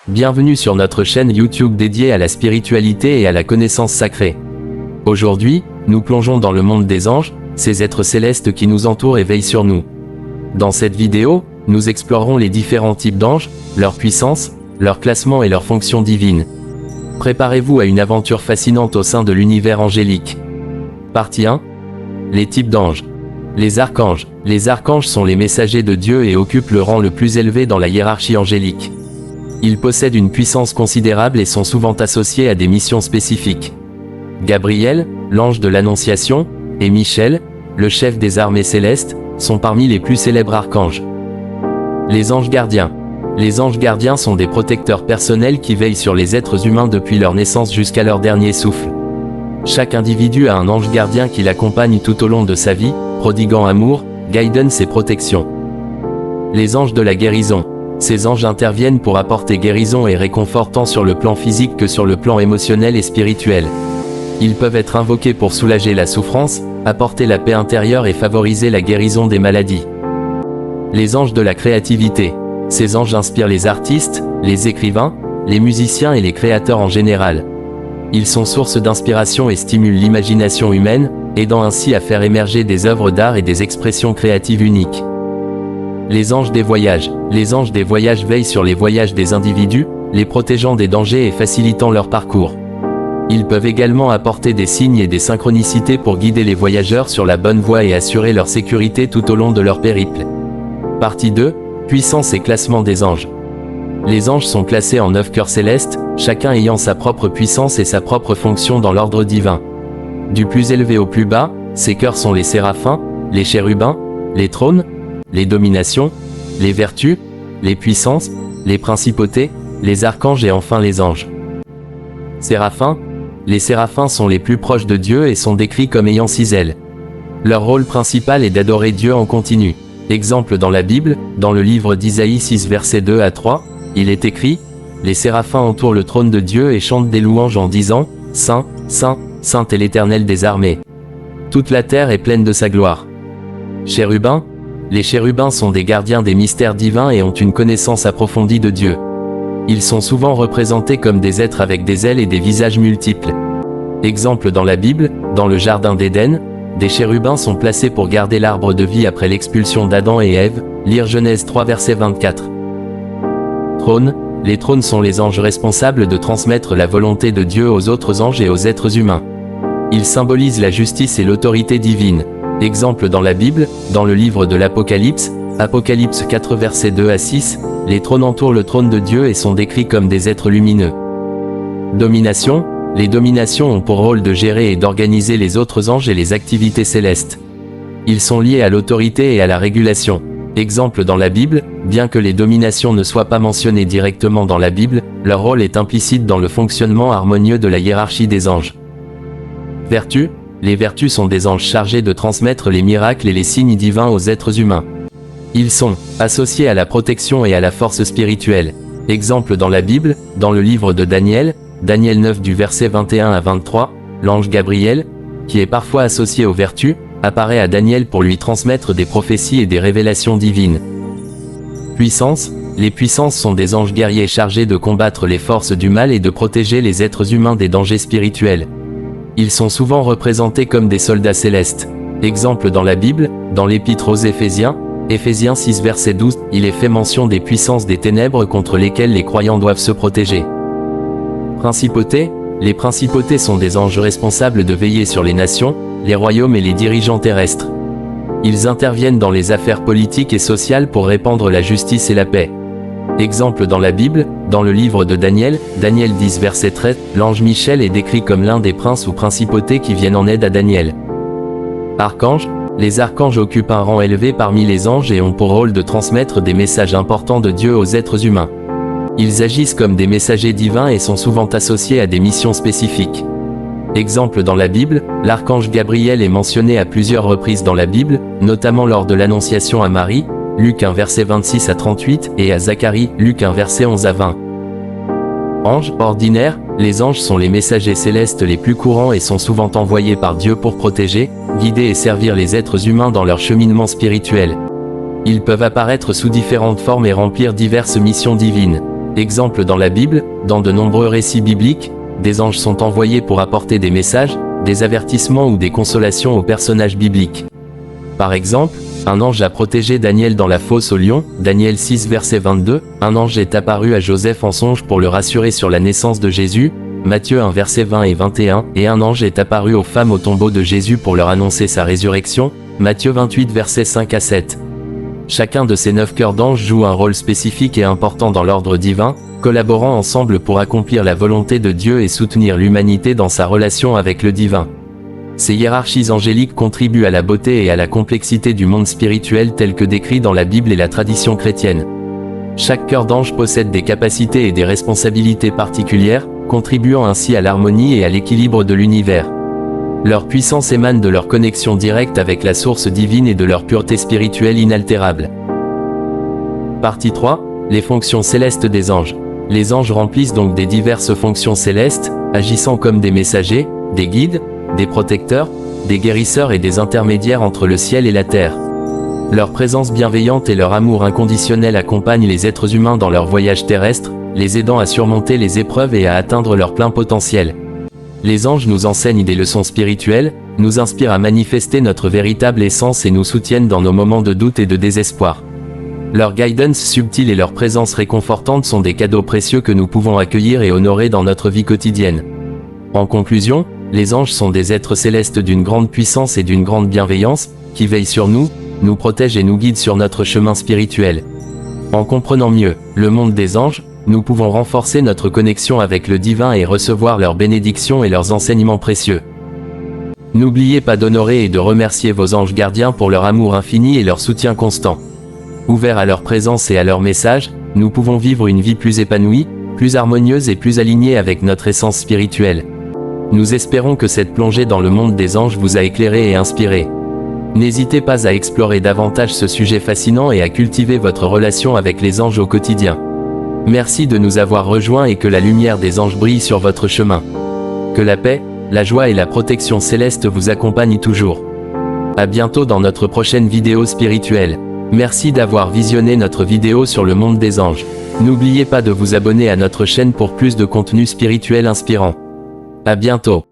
Bienvenue sur notre chaîne YouTube dédiée à la spiritualité et à la connaissance sacrée. Aujourd'hui, nous plongeons dans le monde des anges, ces êtres célestes qui nous entourent et veillent sur nous. Dans cette vidéo, nous explorerons les différents types d'anges, leur puissance, leur classement et leurs fonctions divines. Préparez-vous à une aventure fascinante au sein de l'univers angélique. Partie 1. Les types d'anges. Les archanges. Les archanges sont les messagers de Dieu et occupent le rang le plus élevé dans la hiérarchie angélique. Ils possèdent une puissance considérable et sont souvent associés à des missions spécifiques. Gabriel, l'ange de l'Annonciation, et Michel, le chef des armées célestes, sont parmi les plus célèbres archanges. Les anges gardiens. Les anges gardiens sont des protecteurs personnels qui veillent sur les êtres humains depuis leur naissance jusqu'à leur dernier souffle. Chaque individu a un ange gardien qui l'accompagne tout au long de sa vie, prodiguant amour, guidance et protection. Les anges de la guérison. Ces anges interviennent pour apporter guérison et réconfort tant sur le plan physique que sur le plan émotionnel et spirituel. Ils peuvent être invoqués pour soulager la souffrance, apporter la paix intérieure et favoriser la guérison des maladies. Les anges de la créativité. Ces anges inspirent les artistes, les écrivains, les musiciens et les créateurs en général. Ils sont source d'inspiration et stimulent l'imagination humaine, aidant ainsi à faire émerger des œuvres d'art et des expressions créatives uniques. Les anges des voyages. Les anges des voyages veillent sur les voyages des individus, les protégeant des dangers et facilitant leur parcours. Ils peuvent également apporter des signes et des synchronicités pour guider les voyageurs sur la bonne voie et assurer leur sécurité tout au long de leur périple. Partie 2. Puissance et classement des anges. Les anges sont classés en 9 cœurs célestes, chacun ayant sa propre puissance et sa propre fonction dans l'ordre divin. Du plus élevé au plus bas, ces cœurs sont les séraphins, les chérubins, les trônes, les dominations, les vertus, les puissances, les principautés, les archanges et enfin les anges. Séraphins. Les séraphins sont les plus proches de Dieu et sont décrits comme ayant 6 ailes. Leur rôle principal est d'adorer Dieu en continu. Exemple dans la Bible, dans le livre d'Isaïe 6 versets 2 à 3, il est écrit « Les séraphins entourent le trône de Dieu et chantent des louanges en disant « Saint, Saint, Saint est l'Éternel des armées. Toute la terre est pleine de sa gloire. » Chérubins. Les chérubins sont des gardiens des mystères divins et ont une connaissance approfondie de Dieu. Ils sont souvent représentés comme des êtres avec des ailes et des visages multiples. Exemple dans la Bible, dans le jardin d'Éden, des chérubins sont placés pour garder l'arbre de vie après l'expulsion d'Adam et Ève, lire Genèse 3 verset 24. Trônes. Les trônes sont les anges responsables de transmettre la volonté de Dieu aux autres anges et aux êtres humains. Ils symbolisent la justice et l'autorité divine. Exemple dans la Bible, dans le livre de l'Apocalypse, Apocalypse 4 versets 2 à 6, les trônes entourent le trône de Dieu et sont décrits comme des êtres lumineux. Domination. Les dominations ont pour rôle de gérer et d'organiser les autres anges et les activités célestes. Ils sont liés à l'autorité et à la régulation. Exemple dans la Bible, bien que les dominations ne soient pas mentionnées directement dans la Bible, leur rôle est implicite dans le fonctionnement harmonieux de la hiérarchie des anges. Vertus. Les vertus sont des anges chargés de transmettre les miracles et les signes divins aux êtres humains. Ils sont associés à la protection et à la force spirituelle. Exemple dans la Bible, dans le livre de Daniel, Daniel 9 du verset 21 à 23, l'ange Gabriel, qui est parfois associé aux vertus, apparaît à Daniel pour lui transmettre des prophéties et des révélations divines. Puissance. Les puissances sont des anges guerriers chargés de combattre les forces du mal et de protéger les êtres humains des dangers spirituels. Ils sont souvent représentés comme des soldats célestes. Exemple dans la Bible, dans l'Épître aux Éphésiens, Éphésiens 6 verset 12, il est fait mention des puissances des ténèbres contre lesquelles les croyants doivent se protéger. Principautés. Les principautés sont des anges responsables de veiller sur les nations, les royaumes et les dirigeants terrestres. Ils interviennent dans les affaires politiques et sociales pour répandre la justice et la paix. Exemple dans la Bible, dans le livre de Daniel, Daniel 10 verset 13, l'ange Michel est décrit comme l'un des princes ou principautés qui viennent en aide à Daniel. Archanges. Les archanges occupent un rang élevé parmi les anges et ont pour rôle de transmettre des messages importants de Dieu aux êtres humains. Ils agissent comme des messagers divins et sont souvent associés à des missions spécifiques. Exemple dans la Bible, l'archange Gabriel est mentionné à plusieurs reprises dans la Bible, notamment lors de l'Annonciation à Marie, Luc 1 verset 26 à 38, et à Zacharie, Luc 1 verset 11 à 20. Anges ordinaires. Les anges sont les messagers célestes les plus courants et sont souvent envoyés par Dieu pour protéger, guider et servir les êtres humains dans leur cheminement spirituel. Ils peuvent apparaître sous différentes formes et remplir diverses missions divines. Exemple dans la Bible, dans de nombreux récits bibliques, des anges sont envoyés pour apporter des messages, des avertissements ou des consolations aux personnages bibliques. Par exemple, un ange a protégé Daniel dans la fosse aux lions, Daniel 6 verset 22, un ange est apparu à Joseph en songe pour le rassurer sur la naissance de Jésus, Matthieu 1 verset 20 et 21, et un ange est apparu aux femmes au tombeau de Jésus pour leur annoncer sa résurrection, Matthieu 28 verset 5 à 7. Chacun de ces 9 cœurs d'anges joue un rôle spécifique et important dans l'ordre divin, collaborant ensemble pour accomplir la volonté de Dieu et soutenir l'humanité dans sa relation avec le divin. Ces hiérarchies angéliques contribuent à la beauté et à la complexité du monde spirituel tel que décrit dans la Bible et la tradition chrétienne. Chaque cœur d'ange possède des capacités et des responsabilités particulières, contribuant ainsi à l'harmonie et à l'équilibre de l'univers. Leur puissance émane de leur connexion directe avec la source divine et de leur pureté spirituelle inaltérable. Partie 3. Les fonctions célestes des anges. Les anges remplissent donc des diverses fonctions célestes, agissant comme des messagers, des guides, des protecteurs, des guérisseurs et des intermédiaires entre le ciel et la terre. Leur présence bienveillante et leur amour inconditionnel accompagnent les êtres humains dans leur voyage terrestre, les aidant à surmonter les épreuves et à atteindre leur plein potentiel. Les anges nous enseignent des leçons spirituelles, nous inspirent à manifester notre véritable essence et nous soutiennent dans nos moments de doute et de désespoir. Leur guidance subtile et leur présence réconfortante sont des cadeaux précieux que nous pouvons accueillir et honorer dans notre vie quotidienne. En conclusion, les anges sont des êtres célestes d'une grande puissance et d'une grande bienveillance, qui veillent sur nous, nous protègent et nous guident sur notre chemin spirituel. En comprenant mieux le monde des anges, nous pouvons renforcer notre connexion avec le divin et recevoir leurs bénédictions et leurs enseignements précieux. N'oubliez pas d'honorer et de remercier vos anges gardiens pour leur amour infini et leur soutien constant. Ouverts à leur présence et à leur message, nous pouvons vivre une vie plus épanouie, plus harmonieuse et plus alignée avec notre essence spirituelle. Nous espérons que cette plongée dans le monde des anges vous a éclairé et inspiré. N'hésitez pas à explorer davantage ce sujet fascinant et à cultiver votre relation avec les anges au quotidien. Merci de nous avoir rejoints et que la lumière des anges brille sur votre chemin. Que la paix, la joie et la protection céleste vous accompagnent toujours. À bientôt dans notre prochaine vidéo spirituelle. Merci d'avoir visionné notre vidéo sur le monde des anges. N'oubliez pas de vous abonner à notre chaîne pour plus de contenu spirituel inspirant. À bientôt.